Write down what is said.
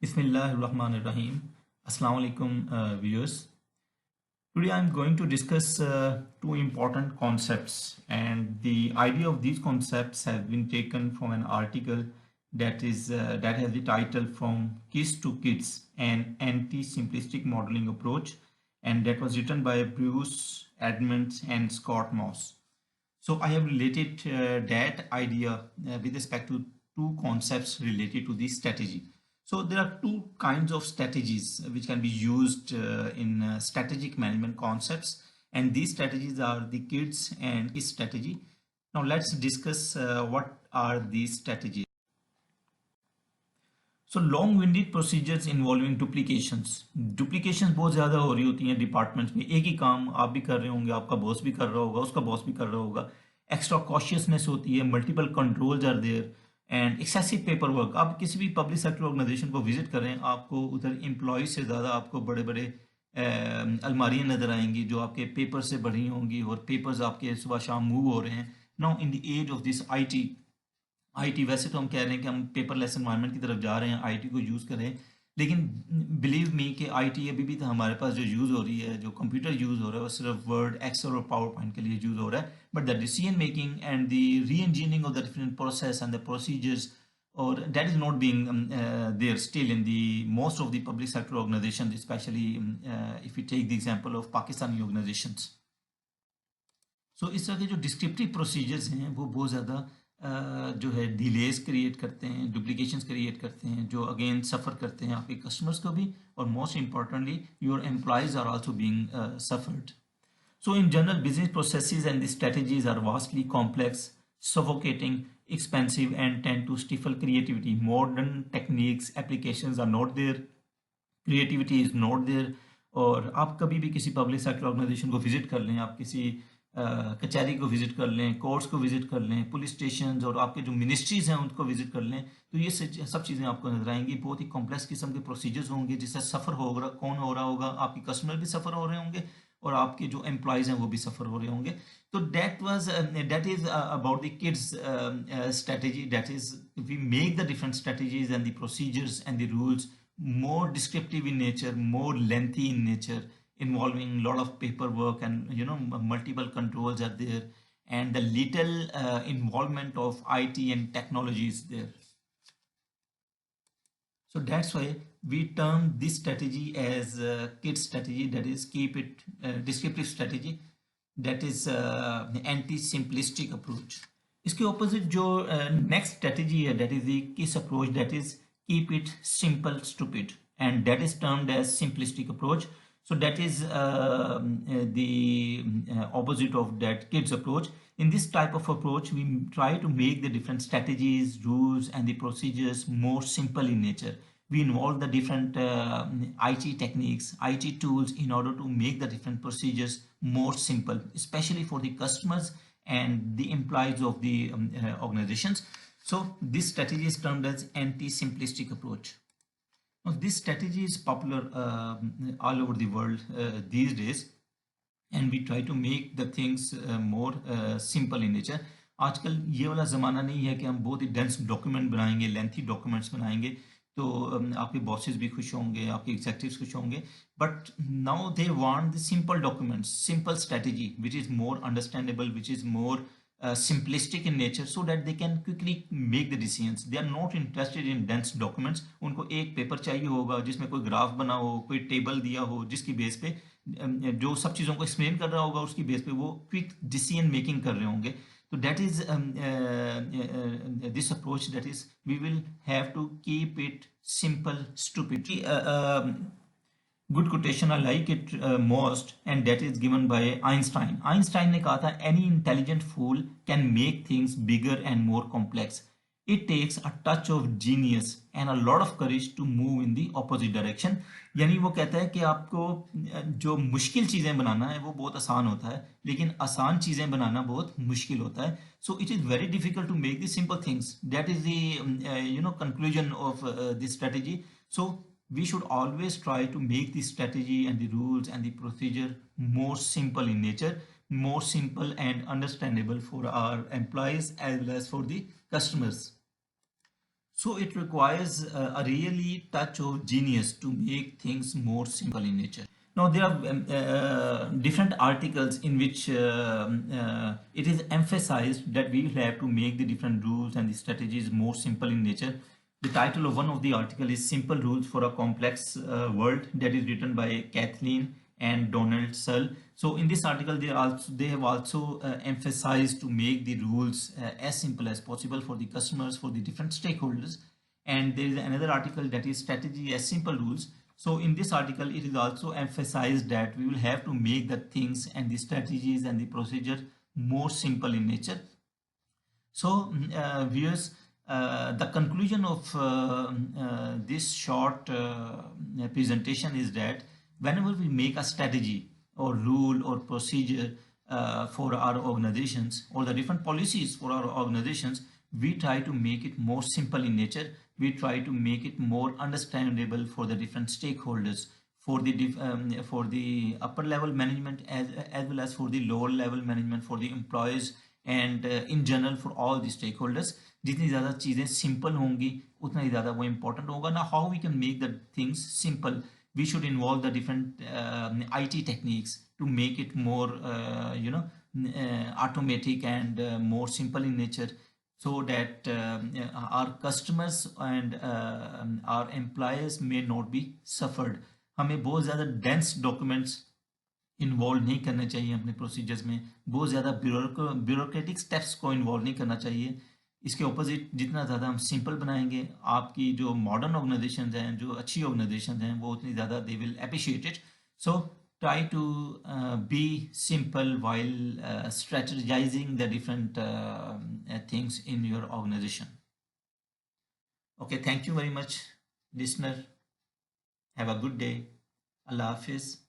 Bismillahirrahmanirrahim. Assalamu alaikum viewers. Today I'm going to discuss two important concepts, and the idea of these concepts have been taken from an article that has the title "From Kids to Kids: An Anti-Simplistic Modeling Approach," and that was written by Bruce Edmonds and Scott Moss. So I have related that idea with respect to two concepts related to this strategy. So there are two kinds of strategies which can be used in strategic management concepts, and these strategies are the kids and kids strategy. Now let's discuss what are these strategies. So long winded procedures involving duplications बहुत ज़्यादा हो रही होती हैं departments में। एक ही काम आप भी कर रहे होंगे, आपका बॉस भी कर रहा होगा, उसका बॉस भी कर रहा होगा। एक्स्ट्रा कॉशियसनेस होती है, multiple controls are there and excessive paper work. आप किसी भी पब्लिक सेक्टर ऑर्गेनाइजेशन को विजिट करें, आपको उधर एम्प्लॉय से ज़्यादा आपको बड़े बड़े अलमारियाँ नज़र आएंगी जो आपके पेपर से भरी होंगी, और पेपर्स आपके सुबह शाम मूव हो रहे हैं। Now in the age of this IT, वैसे तो हम कह रहे हैं कि हम पेपरलेस एनवायरनमेंट की तरफ जा रहे हैं, आईटी को यूज़ करें, लेकिन बिलीव मी कि आईटी अभी भी तो हमारे पास जो यूज़ हो रही है, जो कंप्यूटर यूज़ हो रहा है, वो सिर्फ वर्ड, एक्सेल और पावर पॉइंट के लिए यूज़ हो रहा है। But the decision making and the री engineering of the different process and the procedures, or that is not being there still in the most of the public sector organizations, especially if we take the example of Pakistani organizations. सो इस तरह के जो descriptive procedures हैं वो बहुत ज़्यादा जो है डिलेस क्रिएट करते हैं, डुप्लीकेशंस क्रिएट करते हैं, जो अगेन सफ़र करते हैं आपके कस्टमर्स को भी, और most importantly your employees are also being suffered. So in general, business processes and the strategies are vastly complex, suffocating, expensive, and tend to stifle creativity. Modern techniques, applications are not there, creativity is not there. और आप कभी भी किसी public sector organisation को visit कर लें, आप किसी कचहरी को विजिट कर लें, कोर्ट्स को विजिट कर लें, पुलिस स्टेशन और आपके जो मिनिस्ट्रीज हैं उनको विजिट कर लें, तो ये सब चीज़ें आपको नजर आएंगी। बहुत ही कॉम्प्लेक्स किस्म के प्रोसीजर्स होंगे जिससे सफ़र होगा, कौन हो रहा होगा, आपके कस्टमर भी सफ़र हो रहे होंगे और आपके जो एम्प्लॉयज़ हैं वो भी सफ़र हो रहे होंगे। तो that is about the kids strategy, that is we make the different strategies and the procedures and the rules more descriptive in nature, more lengthy in nature, involving a lot of paperwork, and multiple controls are there, and the little involvement of IT and technology is there. So that's why we term this strategy as kid strategy, that is keep it descriptive strategy, that is anti-simplistic approach. इसके opposite जो next strategy है, that is the KISS approach, that is keep it simple stupid, and that is termed as simplistic approach. So that is the opposite of that kids approach. In this type of approach, we try to make the different strategies, rules, and the procedures more simple in nature. We involve the different IT techniques, IT tools in order to make the different procedures more simple, especially for the customers and the employees of the organizations. So this strategy is termed as anti-simplistic approach. Now this strategy is popular all over the world these days, and we try to make the things more simple in nature. आजकल ये वाला ज़माना नहीं है कि हम बहुत ही dense document बनाएंगे, लेंथी डॉक्यूमेंट्स बनाएंगे, तो आपके बॉसेस भी खुश होंगे, आपके एग्जेक्टिव्स खुश होंगे, but now they want the simple documents, simple strategy which is more understandable, which is more simplistic in nature, so that they can quickly make the decisions. They are not interested in dense documents. उनको एक paper चाहिए होगा जिसमें कोई graph बना हो, कोई table दिया हो, जिसकी बेस पे जो सब चीज़ों को एक्सप्लेन कर रहा होगा, उसकी बेस पे वो क्विक डिसीजन मेकिंग कर रहे होंगे. तो that is this approach, that is we will have to keep it simple stupid. Good quotation, I like it most, and that is given by Einstein. Einstein ने कहा था, any intelligent fool can make things bigger and more complex. It takes a touch of genius and a lot of courage to move in the opposite direction. यानी वो कहता है कि आपको जो मुश्किल चीज़ें बनाना है वो बहुत आसान होता है, लेकिन आसान चीज़ें बनाना बहुत मुश्किल होता है. So it is very difficult to make the simple things. That is the conclusion of this strategy. So we should always try to make the strategy and the rules and the procedure more simple in nature, more simple and understandable for our employees as well as for the customers. So it requires a really touch of genius to make things more simple in nature. Now there are different articles in which it is emphasized that we will have to make the different rules and the strategies more simple in nature. The title of one of the article is "Simple Rules for a Complex World," that is written by Kathleen and Donald Searle. So in this article, they have also emphasized to make the rules as simple as possible for the customers, for the different stakeholders. And there is another article that is strategy as simple rules. So in this article, it is also emphasized that we will have to make the things and the strategies and the procedure more simple in nature. So, viewers, the conclusion of this short presentation is that whenever we make a strategy or rule or procedure for our organizations or the different policies for our organizations, we try to make it more simple in nature. We try to make it more understandable for the different stakeholders, for the upper level management as well as for the lower level management, for the employees and in general for all the stakeholders. जितनी ज़्यादा चीज़ें simple होंगी उतना ही ज़्यादा वो important होगा ना. How we can make the things simple, we should involve the different IT techniques to make it more automatic and more simple in nature, so that our customers and our employees may not be suffered. हमें बहुत ज़्यादा dense documents involve नहीं करना चाहिए अपने procedures में. बहुत ज़्यादा ब्यूरोक्रेटिक स्टेप्स को इन्वॉल्व नहीं करना चाहिए. इसके ऑपोजिट जितना ज़्यादा हम सिंपल बनाएंगे, आपकी जो मॉडर्न ऑर्गेनाइजेशन हैं, जो अच्छी ऑर्गेनाइजेशन हैं, वो उतनी ज़्यादा they will appreciate it. So try to be simple while strategizing the different things in your organization. Okay, thank you very much, listener. Have a good day. Allah Hafiz.